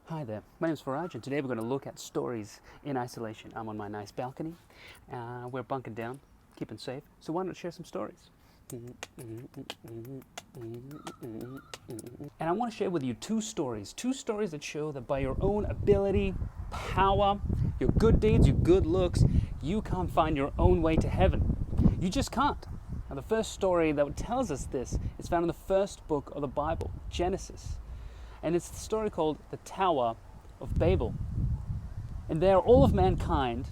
Hi there, my name is Faraj and today we're going to look at stories in isolation. I'm on my nice balcony, we're bunkered down, keeping safe, so why not share some stories? And I want to share with you two stories that show that by your own ability, power, your good deeds, your good looks, you can't find your own way to heaven. You just can't. Now the first story that tells us this is found in the first book of the Bible, Genesis. And it's the story called the Tower of Babel. And there all of mankind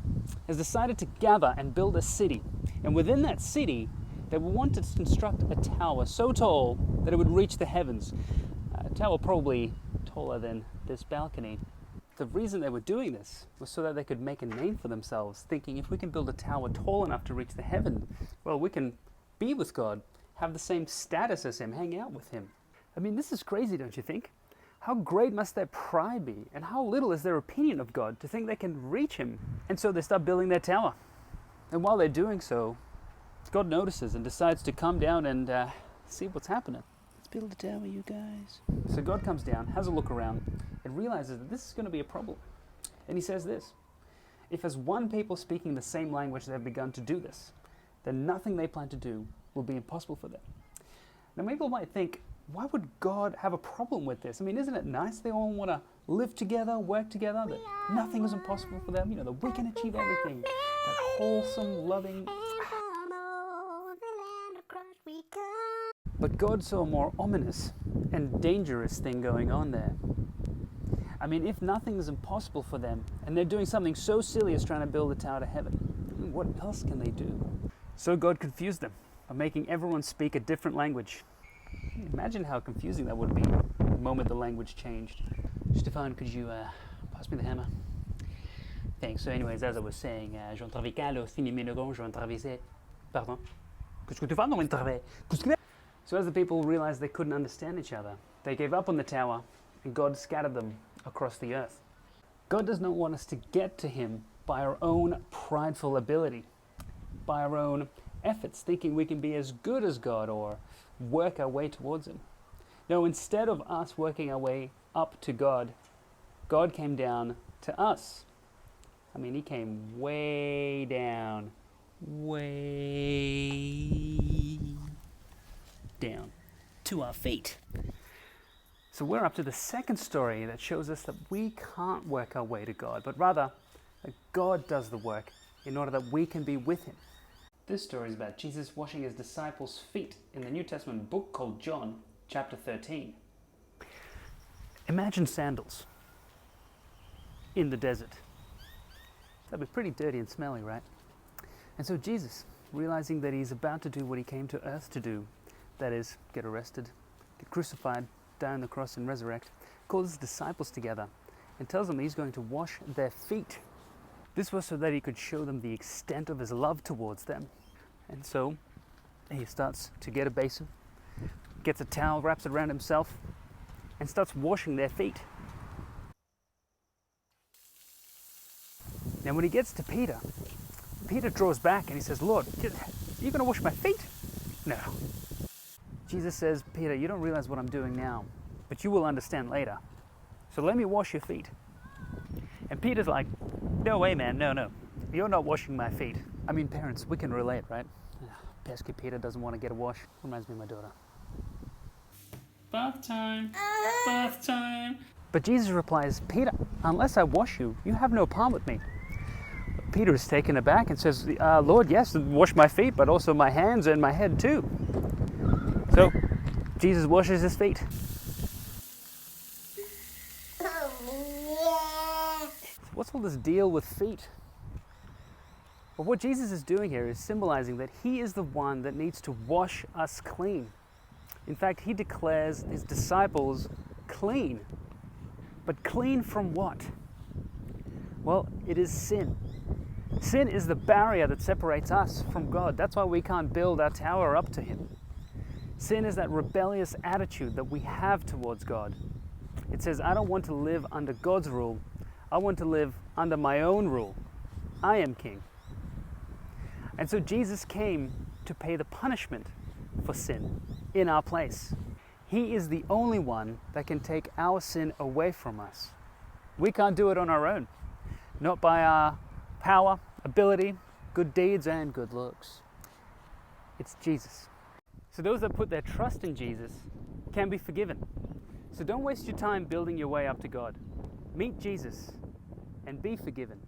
has decided to gather and build a city. And within that city, they wanted to construct a tower so tall that it would reach the heavens. A tower probably taller than this balcony. The reason they were doing this was so that they could make a name for themselves, thinking if we can build a tower tall enough to reach the heaven, well, we can be with God, have the same status as Him, hang out with Him. I mean, this is crazy, don't you think? How great must their pride be, and how little is their opinion of God to think they can reach Him? And so they start building their tower. And while they're doing so, God notices and decides to come down and see what's happening. Let's build a tower, you guys. So God comes down, has a look around, and realizes that this is going to be a problem. And He says this: if as one people speaking the same language they've begun to do this, then nothing they plan to do will be impossible for them. Now people might think, why would God have a problem with this? I mean, isn't it nice they all want to live together, work together, that nothing is impossible for them, that we can achieve everything, that wholesome, loving... But God saw a more ominous and dangerous thing going on there. I mean, if nothing is impossible for them, and they're doing something so silly as trying to build a tower to heaven, what else can they do? So God confused them by making everyone speak a different language. Imagine how confusing that would be the moment the language changed. Stéphane, could you pass me the hammer? Thanks. So anyways, as I was saying, je viens de travailler quand là, 6 minutes, je viens de travailler. Pardon? Qu'est-ce que tu fais dans mon travail? So as the people realized they couldn't understand each other, they gave up on the tower and God scattered them across the earth. God does not want us to get to Him by our own prideful ability, by our own efforts, thinking we can be as good as God or work our way towards Him. No, instead of us working our way up to God, God came down to us. I mean, He came way down to our feet. So we're up to the second story that shows us that we can't work our way to God, but rather that God does the work in order that we can be with Him. This story is about Jesus washing His disciples' feet in the New Testament book called John, chapter 13. Imagine sandals in the desert. That'd be pretty dirty and smelly, right? And so Jesus, realizing that He's about to do what He came to earth to do, that is, get arrested, get crucified, die on the cross and resurrect, calls His disciples together and tells them He's going to wash their feet. This was so that He could show them the extent of His love towards them. And so He starts to get a basin, gets a towel, wraps it around Himself, and starts washing their feet. Now when He gets to Peter, Peter draws back and he says, "Lord, are you going to wash my feet?" No. Jesus says, "Peter, you don't realize what I'm doing now, but you will understand later. So let me wash your feet." And Peter's like, "No way, man, no. You're not washing my feet." I mean, parents, we can relate, right? Pesky Peter doesn't want to get a wash. Reminds me of my daughter. Bath time. Bath time. But Jesus replies, "Peter, unless I wash you, you have no part with me." Peter is taken aback and says, "Lord, yes, wash my feet, but also my hands and my head too." So Jesus washes his feet. What's all this deal with feet? Well, what Jesus is doing here is symbolizing that He is the one that needs to wash us clean. In fact, He declares His disciples clean. But clean from what? Well, it is sin. Sin is the barrier that separates us from God. That's why we can't build our tower up to Him. Sin is that rebellious attitude that we have towards God. It says, I don't want to live under God's rule. I want to live under my own rule. I am king. And so Jesus came to pay the punishment for sin in our place. He is the only one that can take our sin away from us. We can't do it on our own. Not by our power, ability, good deeds, and good looks. It's Jesus. So those that put their trust in Jesus can be forgiven. So don't waste your time building your way up to God. Meet Jesus and be forgiven.